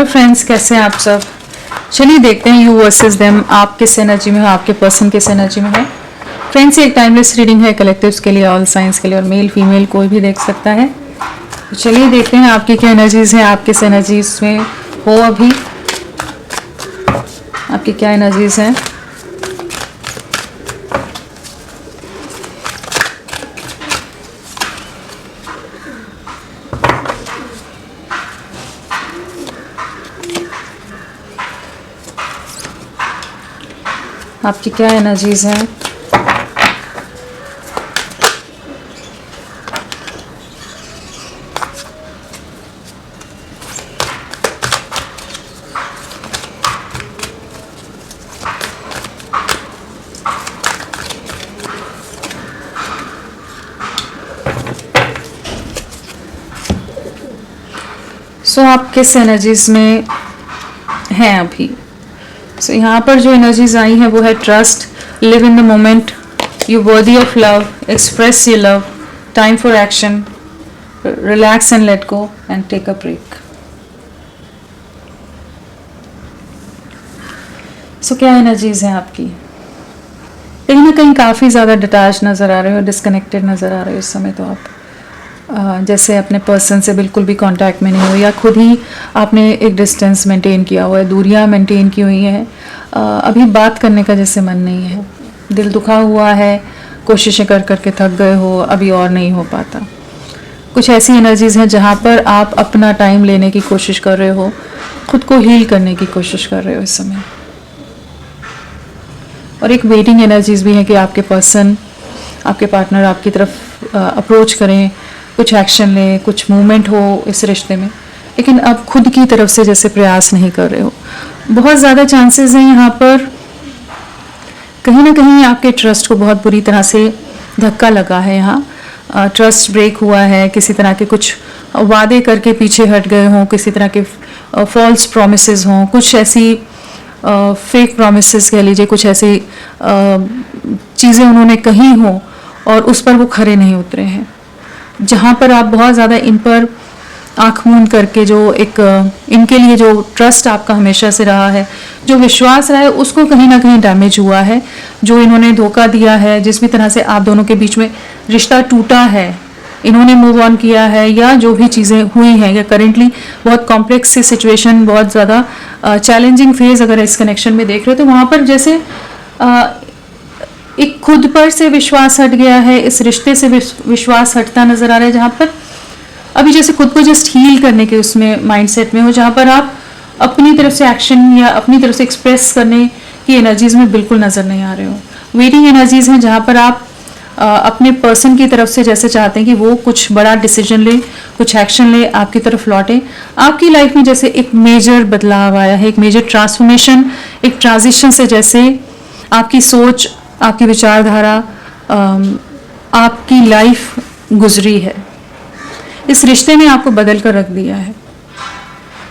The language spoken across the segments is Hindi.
हेलो फ्रेंड्स, कैसे हैं आप सब। चलिए देखते हैं यू वर्सेस देम, आप किस एनर्जी में हो, आपके पर्सन किस एनर्जी में है। फ्रेंड्स, ये एक टाइमलेस रीडिंग है, कलेक्टिव्स के लिए, ऑल साइंस के लिए, और मेल फीमेल कोई भी देख सकता है। तो चलिए देखते हैं आपकी क्या एनर्जीज हैं, आप किस एनर्जीज में हो अभी, आपकी क्या एनर्जीज हैं। आपकी क्या एनर्जीज हैं। सो आप किस एनर्जीज में हैं अभी। सो यहाँ पर जो एनर्जीज आई हैं वो है trust, live in the moment, you worthy of love, express your love, time for action, relax and let go and take a break. So क्या एनर्जीज हैं आपकी। कहीं ना कहीं काफ़ी ज़्यादा डिटैच नज़र आ रहे हो, डिस्कनेक्टेड नज़र आ रहे हो इस समय। तो आप जैसे अपने पर्सन से बिल्कुल भी कांटेक्ट में नहीं हो, या खुद ही आपने एक डिस्टेंस मेंटेन किया हुआ है, दूरियां मेंटेन की हुई हैं। अभी बात करने का जैसे मन नहीं है, दिल दुखा हुआ है, कोशिशें कर करके थक गए हो, अभी और नहीं हो पाता। कुछ ऐसी एनर्जीज हैं जहाँ पर आप अपना टाइम लेने की कोशिश कर रहे हो, खुद को हील करने की कोशिश कर रहे हो इस समय। और एक वेटिंग एनर्जीज भी है कि आपके पर्सन, आपके पार्टनर आपकी तरफ अप्रोच करें, कुछ एक्शन लें, कुछ मूवमेंट हो इस रिश्ते में, लेकिन अब खुद की तरफ से जैसे प्रयास नहीं कर रहे हो। बहुत ज़्यादा चांसेस हैं यहाँ पर कहीं ना कहीं आपके ट्रस्ट को बहुत बुरी तरह से धक्का लगा है। यहाँ ट्रस्ट ब्रेक हुआ है, किसी तरह के कुछ वादे करके पीछे हट गए हों, किसी तरह के फॉल्स प्रॉमिसेस हों, कुछ ऐसी फेक प्रॉमिसेस कह लीजिए, कुछ ऐसी चीज़ें उन्होंने कही हों और उस पर वो खरे नहीं उतरे हैं। जहाँ पर आप बहुत ज़्यादा इन पर आँख मूंद करके जो एक इनके लिए जो ट्रस्ट आपका हमेशा से रहा है, जो विश्वास रहा है, उसको कहीं ना कहीं डैमेज हुआ है। जो इन्होंने धोखा दिया है, जिस भी तरह से आप दोनों के बीच में रिश्ता टूटा है, इन्होंने मूव ऑन किया है, या जो भी चीज़ें हुई हैं, या करेंटली बहुत कॉम्प्लेक्स सी सिचुएशन, बहुत ज़्यादा चैलेंजिंग फेज अगर इस कनेक्शन में देख रहे हो, तो वहाँ पर जैसे एक खुद पर से विश्वास हट गया है, इस रिश्ते से विश्वास हटता नजर आ रहा है। जहाँ पर अभी जैसे खुद को जस्ट हील करने के उसमें माइंडसेट में हो, जहाँ पर आप अपनी तरफ से एक्शन या अपनी तरफ से एक्सप्रेस करने की एनर्जीज में बिल्कुल नजर नहीं आ रहे हो। वेटिंग एनर्जीज हैं जहाँ पर आप अपने पर्सन की तरफ से जैसे चाहते हैं कि वो कुछ बड़ा डिसीजन ले, कुछ एक्शन ले, आपकी तरफ लौटे। आपकी लाइफ में जैसे एक मेजर बदलाव आया है, एक मेजर ट्रांसफॉर्मेशन, एक ट्रांजिशन से जैसे आपकी सोच, आपकी विचारधारा, आपकी लाइफ गुजरी है। इस रिश्ते ने आपको बदल कर रख दिया है।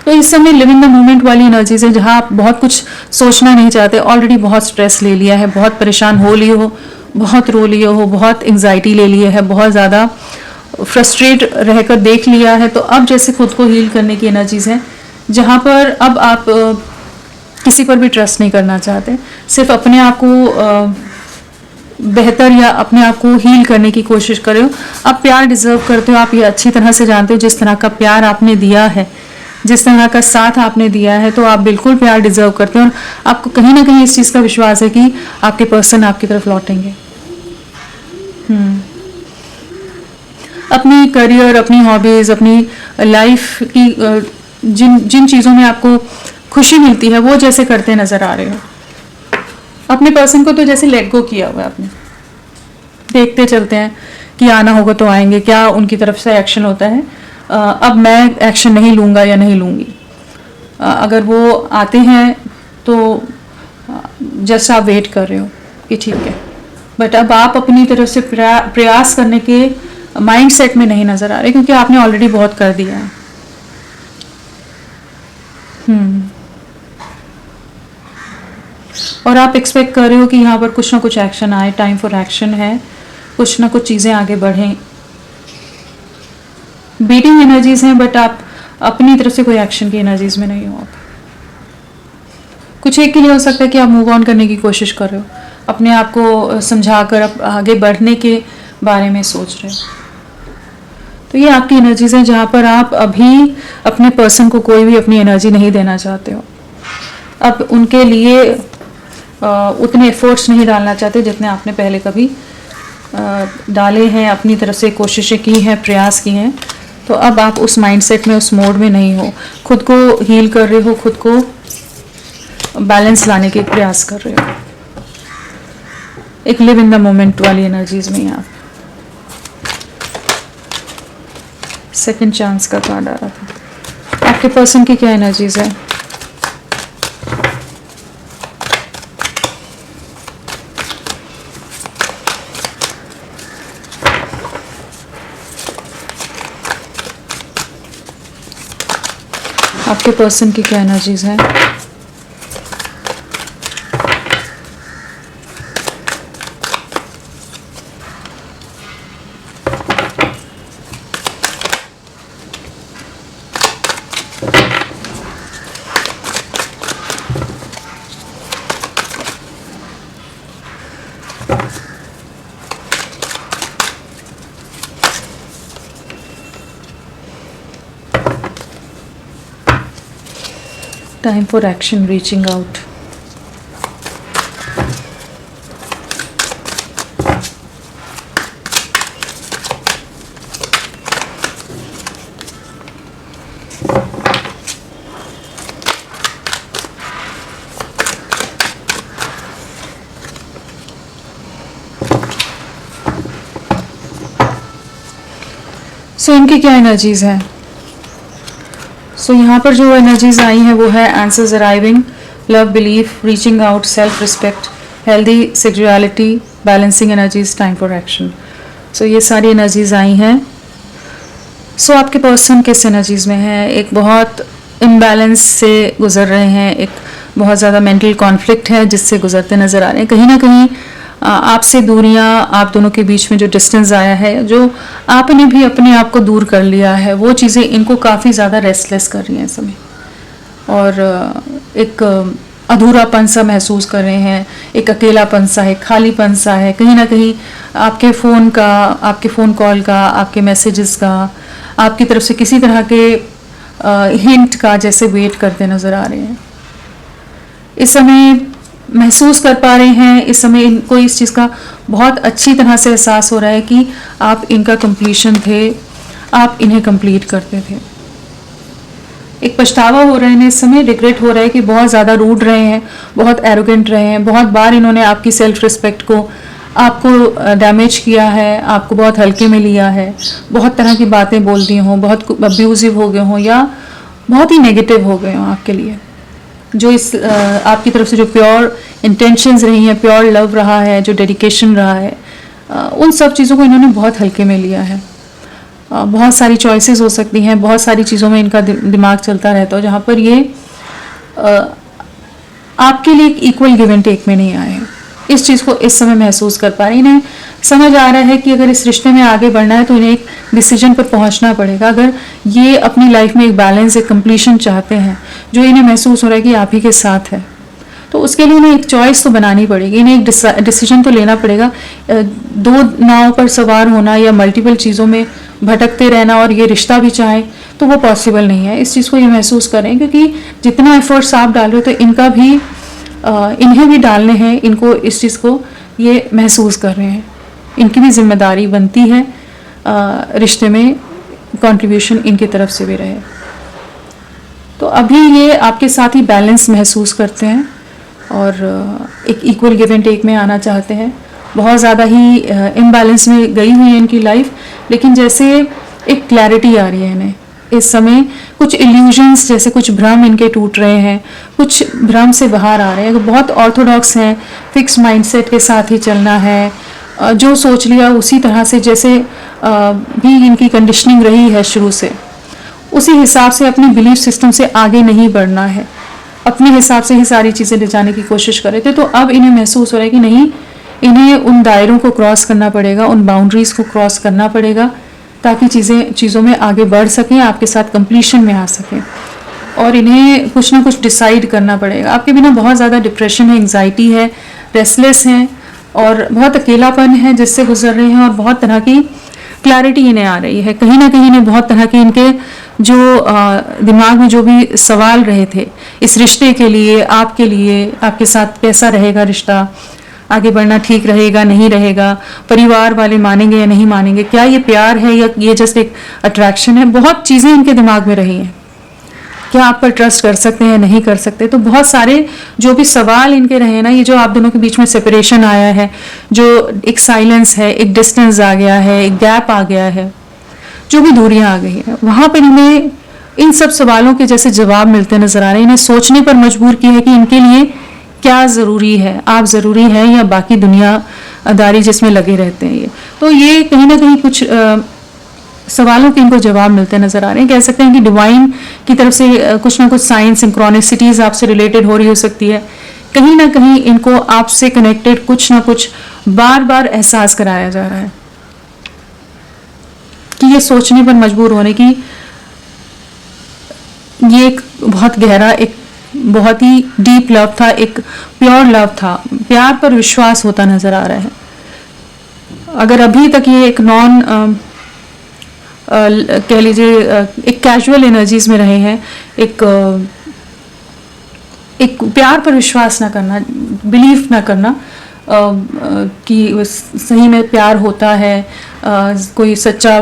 तो इस समय लिव इन द मोमेंट वाली एनर्जीज है, जहाँ आप बहुत कुछ सोचना नहीं चाहते, ऑलरेडी बहुत स्ट्रेस ले लिया है, बहुत परेशान हो लिए हो, बहुत रो लिए हो, बहुत एंग्जाइटी ले लिए है, बहुत ज़्यादा फ्रस्ट्रेट रहकर देख लिया है। तो अब जैसे खुद को हील करने की एनर्जीज है, जहाँ पर अब आप किसी पर भी ट्रस्ट नहीं करना चाहते, सिर्फ अपने आप को बेहतर या अपने आप को हील करने की कोशिश कर रहे हो। आप प्यार डिजर्व करते हो, आप ये अच्छी तरह से जानते हो, जिस तरह का प्यार आपने दिया है, जिस तरह का साथ आपने दिया है, तो आप बिल्कुल प्यार डिजर्व करते हो। और आपको कहीं ना कहीं इस चीज़ का विश्वास है कि आपके पर्सन आपकी तरफ लौटेंगे। अपनी करियर, अपनी हॉबीज, अपनी लाइफ की जिन जिन चीज़ों में आपको खुशी मिलती है, वो जैसे करते नजर आ रहे हो। अपने पर्सन को तो जैसे लेट गो किया हुआ है आपने। देखते चलते हैं कि आना होगा तो आएंगे, क्या उनकी तरफ से एक्शन होता है। अब मैं एक्शन नहीं लूँगा या नहीं लूँगी। अगर वो आते हैं तो जस्ट आप वेट कर रहे हो कि ठीक है, बट अब आप अपनी तरफ से प्रयास करने के माइंड सेट में नहीं नज़र आ रहे, क्योंकि आपने ऑलरेडी बहुत कर दिया है। और आप एक्सपेक्ट कर रहे हो कि यहाँ पर कुछ ना कुछ एक्शन आए, टाइम फॉर एक्शन है, कुछ ना कुछ चीज़ें आगे बढ़ें। बीटिंग एनर्जीज हैं, बट आप अपनी तरफ से कोई एक्शन की एनर्जीज में नहीं हो आप। कुछ एक के लिए हो सकता है कि आप मूव ऑन करने की कोशिश कर रहे हो, अपने आप को समझाकर आप आगे बढ़ने के बारे में सोच रहे हो। तो ये आपकी एनर्जीज हैं जहाँ पर आप अभी अपने पर्सन को कोई भी अपनी एनर्जी नहीं देना चाहते हो। अब उनके लिए उतने एफर्ट्स नहीं डालना चाहते जितने आपने पहले कभी डाले हैं, अपनी तरफ से कोशिशें की हैं, प्रयास की हैं। तो अब आप उस माइंडसेट में, उस मोड में नहीं हो, खुद को हील कर रहे हो, खुद को बैलेंस लाने के प्रयास कर रहे हो। एक लिव इन द मोमेंट वाली एनर्जीज में आप। सेकंड चांस का कार्ड आ रहा था। आपके पर्सन की क्या एनर्जीज है? आपके पर्सन की क्या एनर्जीज है? Time for action, reaching out. So इनकी क्या एनर्जीज हैं? सो यहाँ पर जो एनर्जीज आई हैं वो है answers arriving, love, belief, reaching out, self respect, healthy sexuality, balancing energies, time for action. So ये सारी एनर्जीज आई हैं। सो आपके पर्सन किस एनर्जीज में है? एक बहुत इम्बैलेंस से गुजर रहे हैं, एक बहुत ज़्यादा मेंटल कॉन्फ्लिक्ट है जिससे गुजरते नज़र आ रहे हैं। कहीं ना कहीं आपसे दूरियां, आप दोनों के बीच में जो डिस्टेंस आया है, जो आपने भी अपने आप को दूर कर लिया है, वो चीज़ें इनको काफ़ी ज़्यादा रेस्टलेस कर रही हैं इस समय। और एक अधूरापन सा महसूस कर रहे हैं, एक अकेलापन सा है, खालीपन सा है। कहीं ना कहीं आपके फ़ोन का, आपके फ़ोन कॉल का, आपके मैसेजेस का, आपकी तरफ से किसी तरह के हिंट का जैसे वेट करते नज़र आ रहे हैं। इस समय महसूस कर पा रहे हैं, इस समय इनको इस चीज़ का बहुत अच्छी तरह से एहसास हो रहा है कि आप इनका कंप्लीशन थे, आप इन्हें कंप्लीट करते थे। एक पछतावा हो रहा है इस समय, रिग्रेट हो रहा है कि बहुत ज़्यादा रूड रहे हैं, बहुत एरोगेंट रहे हैं, बहुत बार इन्होंने आपकी सेल्फ रिस्पेक्ट को, आपको डैमेज किया है, आपको बहुत हल्के में लिया है, बहुत तरह की बातें बोल दी हों, बहुत अब्यूजिव हो गए हों या बहुत ही नेगेटिव हो गए हों आपके लिए। जो इस आपकी तरफ से जो प्योर इंटेंशंस रही हैं, प्योर लव रहा है, जो डेडिकेशन रहा है, उन सब चीज़ों को इन्होंने बहुत हल्के में लिया है। बहुत सारी चॉइसेस हो सकती हैं, बहुत सारी चीज़ों में इनका दिमाग चलता रहता है, जहाँ पर ये आपके लिए इक्वल गिव एंड टेक में नहीं आए हैं। इस चीज़ को इस समय महसूस कर पा रहे हैं। इन्हें समझ आ रहा है कि अगर इस रिश्ते में आगे बढ़ना है तो इन्हें एक डिसीजन पर पहुंचना पड़ेगा। अगर ये अपनी लाइफ में एक बैलेंस, एक कंप्लीशन चाहते हैं, जो इन्हें महसूस हो रहा है कि आप ही के साथ है, तो उसके लिए इन्हें एक चॉइस तो बनानी पड़ेगी, इन्हें एक डिसीजन तो लेना पड़ेगा। दो नाव पर सवार होना या मल्टीपल चीज़ों में भटकते रहना और ये रिश्ता भी चाहे तो वो पॉसिबल नहीं है। इस चीज़ को ये महसूस करें, क्योंकि जितना एफर्ट्स आप डाल रहे हो तो इनका भी इन्हें भी डालने हैं। इनको इस चीज़ को ये महसूस कर रहे हैं, इनकी भी जिम्मेदारी बनती है रिश्ते में कंट्रीब्यूशन इनकी तरफ से भी रहे। तो अभी ये आपके साथ ही बैलेंस महसूस करते हैं और एक इक्वल गिव एंड टेक में आना चाहते हैं। बहुत ज़्यादा ही इम्बैलेंस में गई हुई है इनकी लाइफ, लेकिन जैसे एक क्लैरिटी आ रही है इन्हें इस समय। कुछ इल्यूजन्स, जैसे कुछ भ्रम इनके टूट रहे हैं, कुछ भ्रम से बाहर आ रहे हैं। बहुत ऑर्थोडॉक्स हैं, फिक्स माइंडसेट के साथ ही चलना है, जो सोच लिया उसी तरह से, जैसे भी इनकी कंडीशनिंग रही है शुरू से, उसी हिसाब से अपने बिलीफ सिस्टम से आगे नहीं बढ़ना है, अपने हिसाब से ही सारी चीज़ें ले जाने की कोशिश कर रहे थे। तो अब इन्हें महसूस हो रहा है कि नहीं, इन्हें उन दायरों को क्रॉस करना पड़ेगा, उन बाउंड्रीज़ को क्रॉस करना पड़ेगा ताकि चीज़ों में आगे बढ़ सकें, आपके साथ कंप्लीशन में आ सकें। और इन्हें कुछ ना कुछ डिसाइड करना पड़ेगा। आपके बिना बहुत ज़्यादा डिप्रेशन है, एंग्जाइटी है, रेस्टलेस हैं और बहुत अकेलापन है जिससे गुजर रहे हैं, और बहुत तरह की क्लैरिटी इन्हें आ रही है। कहीं ना कहीं इन्हें बहुत तरह के इनके जो दिमाग में जो भी सवाल रहे थे इस रिश्ते के लिए, आपके लिए, आपके साथ कैसा रहेगा रिश्ता, आगे बढ़ना ठीक रहेगा नहीं रहेगा, परिवार वाले मानेंगे या नहीं मानेंगे, क्या ये प्यार है या ये जस्ट एक अट्रैक्शन है, बहुत चीज़ें इनके दिमाग में रही हैं। क्या आप पर ट्रस्ट कर सकते हैं नहीं कर सकते, तो बहुत सारे जो भी सवाल इनके रहे ना, ये जो आप दोनों के बीच में सेपरेशन आया है, जो एक साइलेंस है, एक डिस्टेंस आ गया है, एक गैप आ गया है, जो भी दूरियां आ गई है, वहां पर इन्हें इन सब सवालों के जैसे जवाब मिलते नजर आ रहे हैं। इन्हें सोचने पर मजबूर किया है कि इनके लिए क्या ज़रूरी है, आप ज़रूरी है या बाकी दुनियादारी जिसमें लगे रहते हैं। ये तो ये कहीं ना कहीं कुछ सवालों के इनको जवाब मिलते नजर आ रहे हैं। कह सकते हैं कि डिवाइन की तरफ से कुछ ना कुछ साइन सिंक्रोनिसिटीज आपसे रिलेटेड हो रही हो सकती है। कहीं ना कहीं इनको आपसे कनेक्टेड कुछ ना कुछ बार बार एहसास कराया जा रहा है कि ये सोचने पर मजबूर होने की, ये एक बहुत गहरा, एक बहुत ही डीप लव था, एक प्योर लव था, प्यार पर विश्वास होता नजर आ रहा है। अगर अभी तक ये एक कह लीजिए एक कैजुअल एनर्जीज में रहे हैं, एक प्यार पर विश्वास ना करना, बिलीव ना करना कि सही में प्यार होता है, कोई सच्चा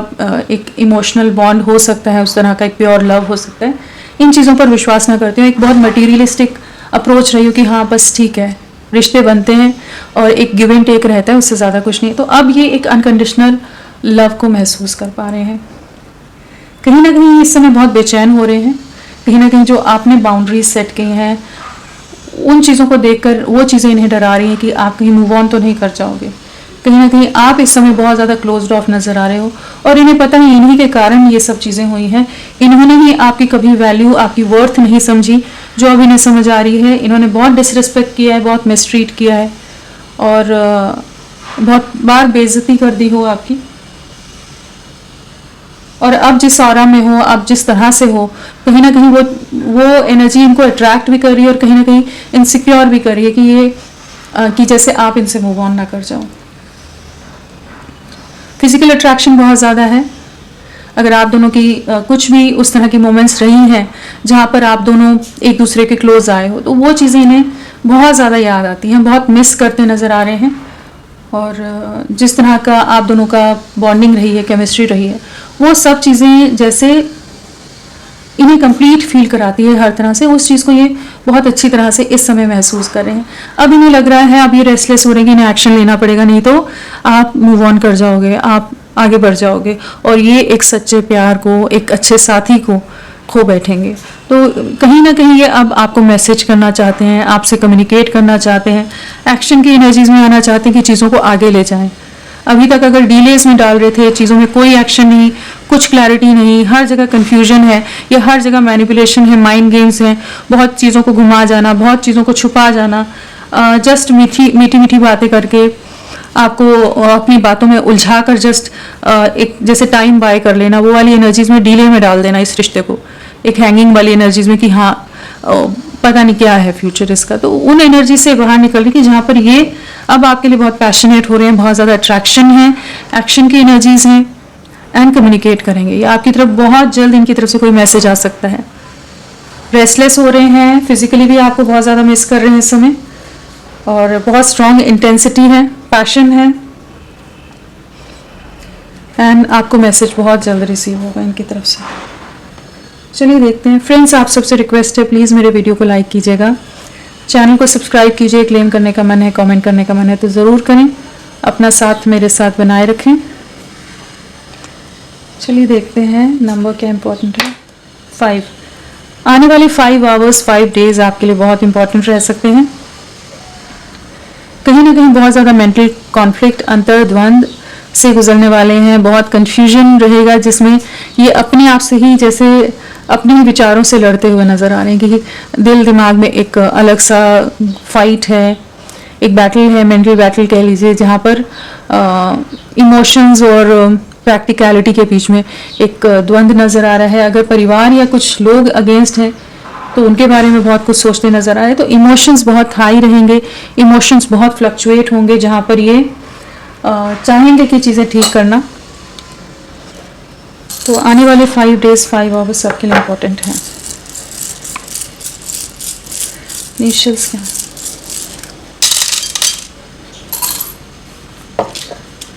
एक इमोशनल बॉन्ड हो सकता है, उस तरह का एक प्योर लव हो सकता है, इन चीज़ों पर विश्वास ना करते हो। एक बहुत मटीरियलिस्टिक अप्रोच रही हो कि हाँ बस ठीक है, रिश्ते बनते हैं और एक गिव एंड टेक रहता है, उससे ज़्यादा कुछ नहीं। तो अब ये एक अनकंडीशनल लव को महसूस कर पा रहे हैं। कहीं ना कहीं इस समय बहुत बेचैन हो रहे हैं, कहीं ना कहीं जो आपने बाउंड्रीज सेट की हैं उन चीज़ों को देखकर वो चीज़ें इन्हें डरा रही हैं कि आप कहीं मूव ऑन तो नहीं कर जाओगे। कहीं ना कहीं आप इस समय बहुत ज़्यादा क्लोज्ड ऑफ नज़र आ रहे हो और इन्हें पता है इन्हीं के कारण ये सब चीज़ें हुई हैं। इन्होंने ही आपकी कभी वैल्यू, आपकी वर्थ नहीं समझी, जो अब इन्हें समझ आ रही है। इन्होंने बहुत डिसरिस्पेक्ट किया है, बहुत मिसट्रीट किया है और बहुत बार बेइज्जती कर दी हो आपकी। और अब जिस ऑरा में हो, अब जिस तरह से हो, कहीं ना कहीं वो एनर्जी इनको अट्रैक्ट भी कर रही है और कहीं ना कहीं इनसिक्योर भी कर रही है कि ये कि जैसे आप इनसे मूव ऑन ना कर जाओ। फिजिकल अट्रैक्शन बहुत ज़्यादा है। अगर आप दोनों की कुछ भी उस तरह की मोमेंट्स रही हैं जहाँ पर आप दोनों एक दूसरे के क्लोज आए हो, तो वो चीज़ें इन्हें बहुत ज़्यादा याद आती हैं, बहुत मिस करते नज़र आ रहे हैं। और जिस तरह का आप दोनों का बॉन्डिंग रही है, केमिस्ट्री रही है, वो सब चीज़ें जैसे इन्हें कंप्लीट फील कराती है हर तरह से, उस चीज़ को ये बहुत अच्छी तरह से इस समय महसूस कर रहे हैं। अब इन्हें लग रहा है, अब ये रेस्टलेस हो रहे हैं कि इन्हें एक्शन लेना पड़ेगा, नहीं तो आप मूव ऑन कर जाओगे, आप आगे बढ़ जाओगे और ये एक सच्चे प्यार को, एक अच्छे साथी को खो बैठेंगे। तो कहीं ना कहीं ये अब आपको मैसेज करना चाहते हैं, आपसे कम्युनिकेट करना चाहते हैं, एक्शन की एनर्जीज में आना चाहते हैं कि चीज़ों को आगे ले जाएं। अभी तक अगर डीलेज में डाल रहे थे, चीज़ों में कोई एक्शन नहीं, कुछ क्लैरिटी नहीं, हर जगह कन्फ्यूजन है या हर जगह मैनिपुलेशन है, माइंड गेम्स हैं, बहुत चीज़ों को घुमा जाना, बहुत चीज़ों को छुपा जाना, जस्ट मीठी मीठी बातें करके आपको अपनी बातों में उलझा कर जस्ट एक जैसे टाइम बाय कर लेना, वो वाली एनर्जीज में डीले में डाल देना इस रिश्ते को, एक हैंगिंग वाली एनर्जीज में कि हाँ पता नहीं क्या है फ्यूचर इसका। तो उन एनर्जी से बाहर निकल रही कि जहाँ पर ये अब आपके लिए बहुत पैशनेट हो रहे हैं, बहुत ज़्यादा अट्रैक्शन है, एक्शन की एनर्जीज हैं एंड कम्युनिकेट करेंगे। ये आपकी तरफ बहुत जल्द इनकी तरफ से कोई मैसेज आ सकता है। रेस्टलेस हो रहे हैं, फिजिकली भी आपको बहुत ज़्यादा मिस कर रहे हैं इस समय और बहुत स्ट्रॉन्ग इंटेंसिटी है, पैशन है एंड आपको मैसेज बहुत जल्द रिसीव होगा इनकी तरफ से। चलिए देखते हैं। फ्रेंड्स, आप सबसे रिक्वेस्ट है, प्लीज़ मेरे वीडियो को लाइक कीजिएगा, चैनल को सब्सक्राइब कीजिए। क्लेम करने का मन है, कमेंट करने का मन है तो ज़रूर करें, अपना साथ मेरे साथ बनाए रखें। चलिए देखते हैं नंबर क्या इंपॉर्टेंट है। 5 आने वाले 5 आवर्स 5 डेज आपके लिए बहुत इंपॉर्टेंट रह सकते हैं। कहीं ना कहीं बहुत ज़्यादा मेंटल कॉन्फ्लिक्ट, अंतर्द्वंद से गुजरने वाले हैं, बहुत कंफ्यूजन रहेगा जिसमें ये अपने आप से ही जैसे अपने ही विचारों से लड़ते हुए नज़र आ रहे हैं कि दिल दिमाग में एक अलग सा फाइट है, एक बैटल है, मेंटल बैटल कह लीजिए, जहाँ पर इमोशंस और प्रैक्टिकलिटी के बीच में एक द्वंद्व नज़र आ रहा है। अगर परिवार या कुछ लोग अगेंस्ट हैं तो उनके बारे में बहुत कुछ सोचते नज़र आ रहे हैं। तो इमोशंस बहुत हाई रहेंगे, इमोशंस बहुत फ्लक्चुएट होंगे, जहाँ पर ये चाहेंगे कि चीज़ें ठीक करना। तो आने वाले 5 days 5 hours सबके लिए इम्पोर्टेंट हैं। इनिशियल्स क्या?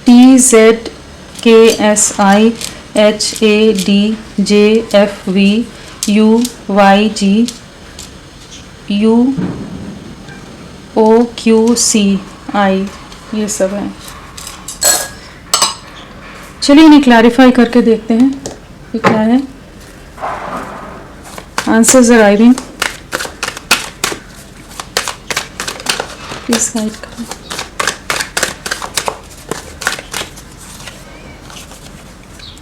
TZKSIHADJFVUYGUOQCI, ये सब है। चलिए इन्हें क्लैरिफाई करके देखते हैं ये क्या है। आंसर्स अराइविंग, प्लीज गाइड करें।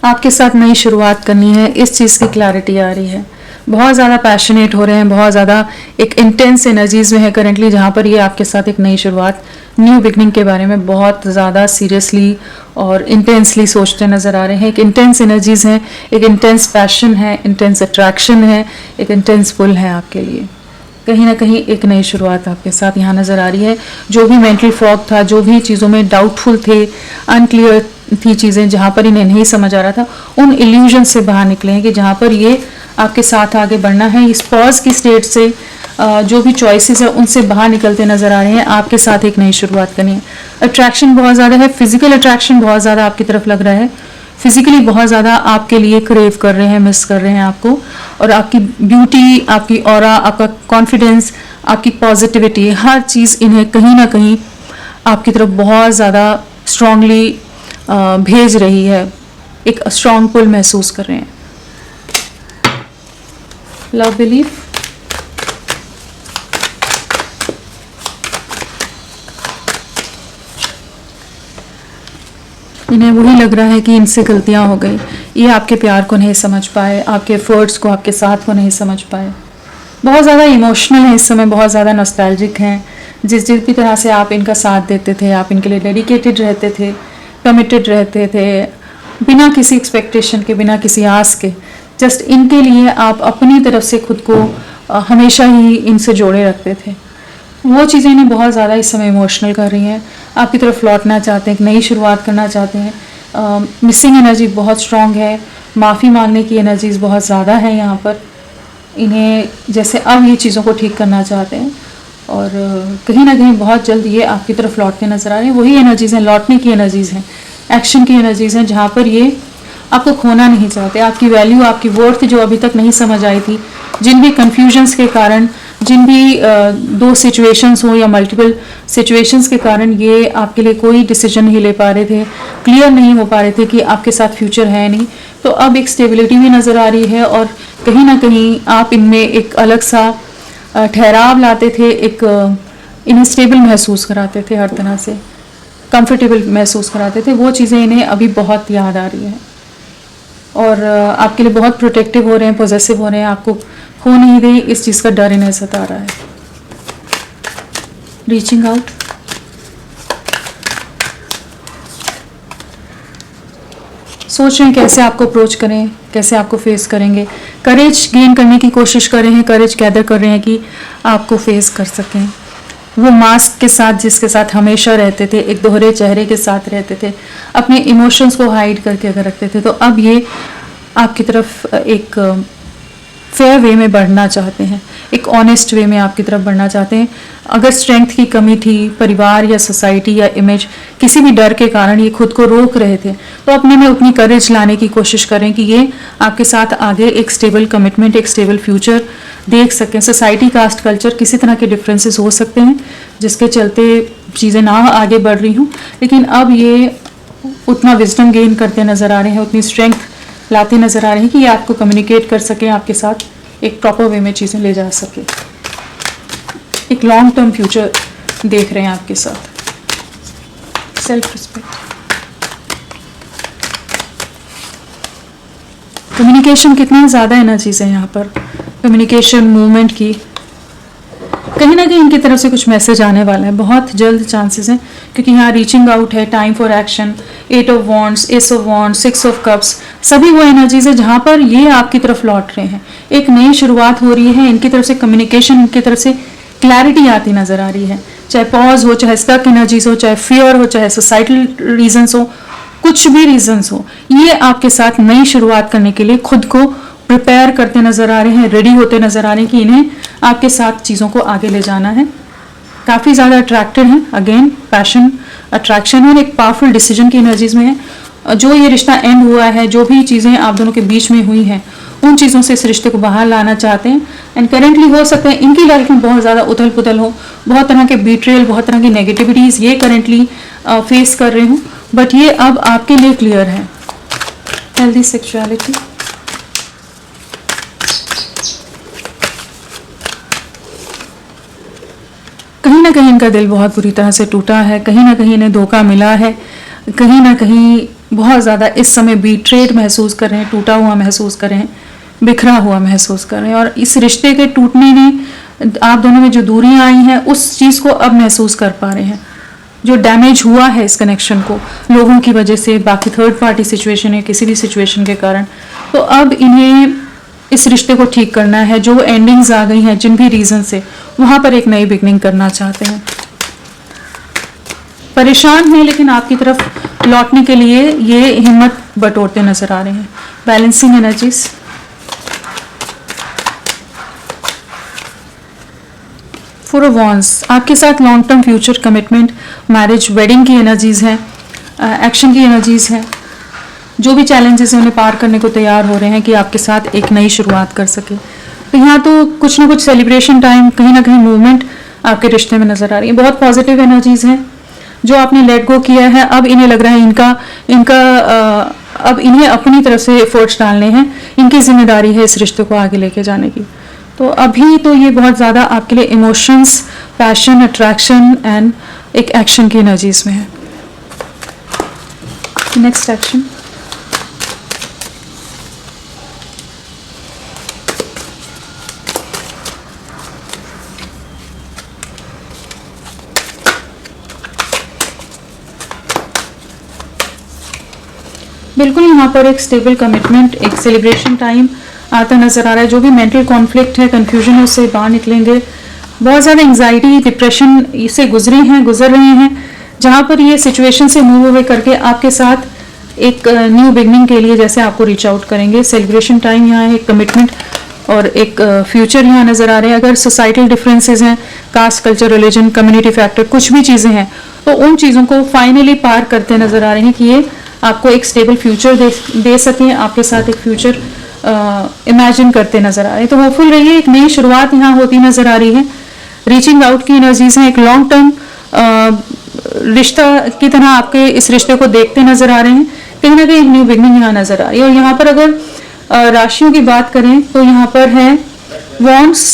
आपके साथ नई शुरुआत करनी है, इस चीज़ की क्लैरिटी आ रही है। बहुत ज़्यादा पैशनेट हो रहे हैं, बहुत ज़्यादा एक इंटेंस एनर्जीज में है करेंटली, जहाँ पर ये आपके साथ एक नई शुरुआत, न्यू बिगनिंग के बारे में बहुत ज़्यादा सीरियसली और इंटेंसली सोचते नज़र आ रहे हैं। एक इंटेंस एनर्जीज हैं, एक इंटेंस पैशन है, इंटेंस अट्रैक्शन है, एक इंटेंस पुल है आपके लिए। कहीं ना कहीं एक नई शुरुआत आपके साथ यहाँ नज़र आ रही है। जो भी मेंटल फॉग था, जो भी चीज़ों में डाउटफुल थे, अनक्लियर थी चीज़ें, जहाँ पर इन्हें नहीं समझ आ रहा था, उन इल्यूजन से बाहर निकले हैं कि जहाँ पर ये आपके साथ आगे बढ़ना है। इस पॉज की स्टेट से जो भी चॉइसेस है उनसे बाहर निकलते नज़र आ रहे हैं, आपके साथ एक नई शुरुआत करनी है। अट्रैक्शन बहुत ज़्यादा है, फिजिकल अट्रैक्शन बहुत ज़्यादा आपकी तरफ लग रहा है, फिजिकली बहुत ज़्यादा आपके लिए क्रेव कर रहे हैं, मिस कर रहे हैं आपको। और आपकी ब्यूटी, आपकी ऑरा, आपका कॉन्फिडेंस, आपकी पॉजिटिविटी, हर चीज़ इन्हें कहीं ना कहीं आपकी तरफ बहुत ज़्यादा स्ट्रांगली भेज रही है, एक स्ट्रांग पुल महसूस कर रहे हैं। लव बिलीफ, इन्हें वही लग रहा है कि इनसे गलतियां हो गई, ये आपके प्यार को नहीं समझ पाए, आपके एफर्ट्स को, आपके साथ को नहीं समझ पाए। बहुत ज़्यादा इमोशनल है इस समय, बहुत ज़्यादा नॉस्टैल्जिक हैं। जिस भी तरह से आप इनका साथ देते थे, आप इनके लिए डेडिकेटेड रहते थे, कमिटेड रहते थे, बिना किसी एक्सपेक्टेशन के, बिना किसी आस के, जस्ट इनके लिए आप अपनी तरफ से खुद को हमेशा ही इनसे जोड़े रखते थे। वो चीज़ें इन्हें बहुत ज़्यादा इस समय इमोशनल कर रही हैं, आपकी तरफ लौटना चाहते हैं, एक नई शुरुआत करना चाहते हैं। मिसिंग एनर्जी बहुत स्ट्रॉन्ग है, माफ़ी मांगने की एनर्जीज बहुत ज़्यादा है यहाँ पर। इन्हें जैसे अब ये चीज़ों को ठीक करना चाहते हैं और कहीं ना कहीं बहुत जल्द ये आपकी तरफ लौटते नज़र आ रहे हैं। वही एनर्जीज़ हैं, लौटने की एनर्जीज़ हैं, एक्शन की एनर्जीज़ हैं, जहाँ पर ये आपको खोना नहीं चाहते। आपकी वैल्यू, आपकी वर्थ जो अभी तक नहीं समझ आई थी, जिन भी कन्फ्यूजन्स के कारण, जिन भी दो सिचुएशंस हो या मल्टीपल सिचुएशंस के कारण ये आपके लिए कोई डिसीजन नहीं ले पा रहे थे, क्लियर नहीं हो पा रहे थे कि आपके साथ फ्यूचर है नहीं, तो अब एक स्टेबिलिटी भी नज़र आ रही है और कहीं ना कहीं आप इनमें एक अलग सा ठहराव लाते थे, एक इन्हें स्टेबल महसूस कराते थे, हर तरह से कंफर्टेबल महसूस कराते थे। वो चीज़ें इन्हें अभी बहुत याद आ रही हैं और आपके लिए बहुत प्रोटेक्टिव हो रहे हैं, पॉजेसिव हो रहे हैं, आपको खो नहीं दे, इस चीज़ का डर इन्हें सता रहा है। रीचिंग आउट, सोच रहे हैं कैसे आपको अप्रोच करें, कैसे आपको फेस करेंगे। करेज गेन करने की कोशिश कर रहे हैं, करेज गैदर कर रहे हैं कि आपको फेस कर सकें। वो मास्क के साथ जिसके साथ हमेशा रहते थे, एक दोहरे चेहरे के साथ रहते थे, अपने इमोशंस को हाइड करके अगर रखते थे, तो अब ये आपकी तरफ एक फेयर वे में बढ़ना चाहते हैं, एक ऑनेस्ट वे में आपकी तरफ बढ़ना चाहते हैं। अगर स्ट्रेंथ की कमी थी, परिवार या सोसाइटी या इमेज, किसी भी डर के कारण ये खुद को रोक रहे थे, तो अपने में उतनी करेज लाने की कोशिश करें कि ये आपके साथ आगे एक स्टेबल कमिटमेंट, एक स्टेबल फ्यूचर देख सकें। सोसाइटी, कास्ट, कल्चर, किसी तरह के डिफरेंसेस हो सकते हैं जिसके चलते चीज़ें ना आगे बढ़ रही हूँ, लेकिन अब ये उतना विजडम गेन करते नज़र आ रहे हैं, उतनी स्ट्रेंथ लाते नज़र आ रहे हैं कि ये आपको कम्युनिकेट कर सकें, आपके साथ एक प्रॉपर वे में चीज़ें ले जा सके। एक लॉन्ग टर्म फ्यूचर देख रहे हैं आपके साथ। सेल्फ रिस्पेक्ट, कम्युनिकेशन, कितनी ज़्यादा एनर्जीज है यहाँ पर, कम्युनिकेशन, मूवमेंट की, कहीं ना कहीं इनकी तरफ से कुछ मैसेज आने वाला है, बहुत जल्द चांसेस हैं, क्योंकि यहाँ रीचिंग आउट है, time for action, 8 of wands, S of wands, 6 of cups, सभी वो एनर्जीज है जहाँ पर ये आपकी तरफ लौट रहे हैं। एक नई शुरुआत हो रही है, इनकी तरफ से कम्युनिकेशन, इनकी तरफ से क्लैरिटी आती नजर आ रही है। चाहे पॉज हो, चाहे स्टक एनर्जीज हो, चाहे फियर हो, चाहे सोसाइटल रीजंस हो, कुछ भी रीजंस हो, ये आपके साथ नई शुरुआत करने के लिए खुद को प्रिपेयर करते नजर आ रहे हैं, रेडी होते नजर आ रहे हैं कि इन्हें आपके साथ चीज़ों को आगे ले जाना है। काफ़ी ज़्यादा अट्रैक्टेड हैं, अगेन पैशन, अट्रैक्शन और एक पावरफुल डिसीजन की एनर्जीज में है। जो ये रिश्ता एंड हुआ है, जो भी चीज़ें आप दोनों के बीच में हुई हैं, उन चीज़ों से इस रिश्ते को बाहर लाना चाहते हैं। एंड करेंटली हो सकता है इनकी लाइफ में बहुत ज़्यादा उथल पुथल हो, बहुत तरह के बीट्रेल, बहुत तरह की नेगेटिविटीज़ ये करेंटली फेस कर रहे हूँ, बट ये अब आपके लिए क्लियर है। हेल्दी सेक्सुअलिटी, कहीं ना कहीं इनका दिल बहुत बुरी तरह से टूटा है, कहीं ना कहीं इन्हें धोखा मिला है, कहीं ना कहीं बहुत ज़्यादा इस समय बीट्रेड महसूस कर रहे हैं, टूटा हुआ महसूस कर रहे हैं, बिखरा हुआ महसूस कर रहे हैं। और इस रिश्ते के टूटने ने आप दोनों में जो दूरियां आई हैं उस चीज़ को अब महसूस कर पा रहे हैं। जो डैमेज हुआ है इस कनेक्शन को लोगों की वजह से, बाकी थर्ड पार्टी सिचुएशन है, किसी भी सिचुएशन के कारण, तो अब इन्हें इस रिश्ते को ठीक करना है। जो एंडिंग्स आ गई हैं जिन भी रीज़न से, वहाँ पर एक नई बिगनिंग करना चाहते हैं। परेशान हैं लेकिन आपकी तरफ लौटने के लिए ये हिम्मत बटोरते नजर आ रहे हैं। Balancing energies, four of wands, आपके साथ long term future commitment, marriage, wedding की एनर्जीज हैं, एक्शन की एनर्जीज हैं। जो भी चैलेंजेस हैं उन्हें पार करने को तैयार हो रहे हैं कि आपके साथ एक नई शुरुआत कर सके। तो यहाँ तो कुछ ना कुछ सेलिब्रेशन टाइम, कहीं ना कहीं मूवमेंट आपके रिश्ते में नजर आ रही है। बहुत पॉजिटिव एनर्जीज हैं। जो आपने लेट गो किया है, अब इन्हें लग रहा है अब इन्हें अपनी तरफ से एफर्ट्स डालने हैं, इनकी जिम्मेदारी है इस रिश्ते को आगे लेके जाने की। तो अभी तो ये बहुत ज़्यादा आपके लिए इमोशंस, पैशन, अट्रैक्शन एंड एक एक्शन की एनर्जीज में है। नेक्स्ट एक्शन, बिल्कुल यहाँ पर एक स्टेबल कमिटमेंट, एक सेलिब्रेशन टाइम आता नजर आ रहा है। जो भी मेंटल कॉन्फ्लिक्ट है, कंफ्यूजन है, उससे बाहर निकलेंगे। बहुत ज़्यादा एंग्जाइटी, डिप्रेशन से गुजर रहे हैं, जहाँ पर ये सिचुएशन से मूव अवे करके आपके साथ एक न्यू बिगनिंग के लिए जैसे आपको रीच आउट करेंगे। सेलिब्रेशन टाइम यहाँ है, एक कमिटमेंट और एक फ्यूचर यहाँ नज़र आ रहे हैं। अगर सोसाइटल डिफरेंसेस हैं, caste, culture, religion, community factor, कुछ भी चीज़ें हैं, तो उन चीज़ों को फाइनली पार करते नजर आ रहे हैं कि ये आपको एक स्टेबल फ्यूचर दे सकें, आपके साथ एक फ्यूचर इमेजिन करते नजर आ रहे हैं। तो होपफुल रहिए, एक नई शुरुआत यहाँ होती नजर आ रही है। रीचिंग आउट की एनर्जीज हैं, एक लॉन्ग टर्म रिश्ता की तरह आपके इस रिश्ते को देखते नजर आ रहे हैं। कहीं ना कहीं एक न्यू बिगनिंग यहाँ नजर आ रही है। और यहाँ पर अगर राशियों की बात करें तो यहाँ पर है वॉन्ड्स,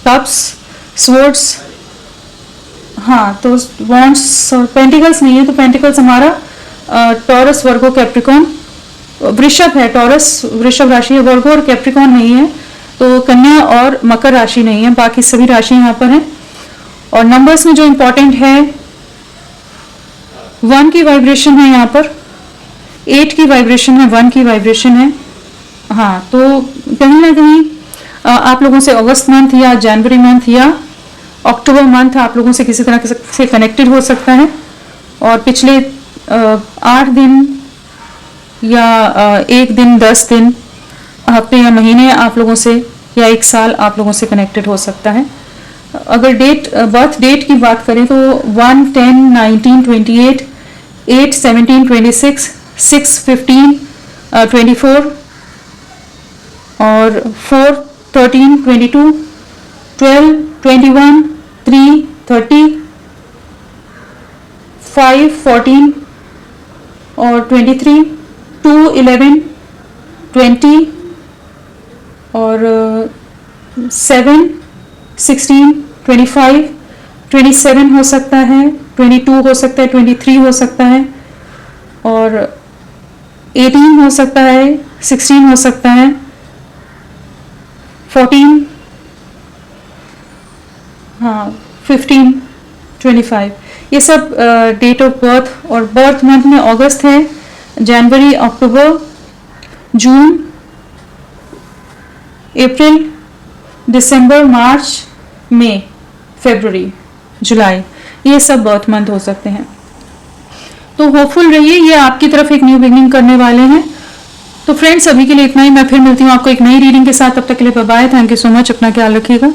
कप्स, स्वॉर्ड्स। हाँ, तो वॉन्ड्स और पेंटिकल्स नहीं है, तो पेंटिकल्स हमारा टॉरस, वर्गो, कैप्रिकॉन, वृषभ है। टॉरस वृषभ राशि है, वर्गो और कैप्रिकॉन नहीं है, तो कन्या और मकर राशि नहीं है, बाकी सभी राशि यहाँ पर हैं। और नंबर्स में जो इंपॉर्टेंट है, 1 की वाइब्रेशन है यहाँ पर, 8 की वाइब्रेशन है, 1 की वाइब्रेशन है। हाँ, तो कहीं ना कहीं आप लोगों से अगस्त मंथ या जनवरी मंथ या अक्टूबर मंथ आप लोगों से किसी तरह से कनेक्टेड हो सकता है। और पिछले 8 दिन या 1 दिन, 10 दिन, हफ्ते या महीने आप लोगों से, या 1 साल आप लोगों से कनेक्टेड हो सकता है। अगर बर्थ डेट की बात करें तो 1, 10, 19, 28, 8, 17, 26, 6, 15, 24 और 4, 13, 22, 12, 21, 3, 30, 5, 14 और 23, 2, 11, 20 और 7, 16, 25, 27 हो सकता है, 22 हो सकता है, 23 हो सकता है और 18 हो सकता है, 16 हो सकता है, 14, हाँ 15, 25 ये सब डेट ऑफ बर्थ, और बर्थ मंथ में अगस्त है, जनवरी, अक्टूबर, जून, अप्रैल, दिसंबर, मार्च, मई, फरवरी, जुलाई, ये सब बर्थ मंथ हो सकते हैं। तो होपफुल रहिए, ये आपकी तरफ एक न्यू बिगनिंग करने वाले हैं। तो फ्रेंड्स अभी के लिए इतना ही, मैं फिर मिलती हूँ आपको एक नई रीडिंग के साथ, तब तक के लिए bye bye. Thank you so much, अपना ख्याल रखिएगा।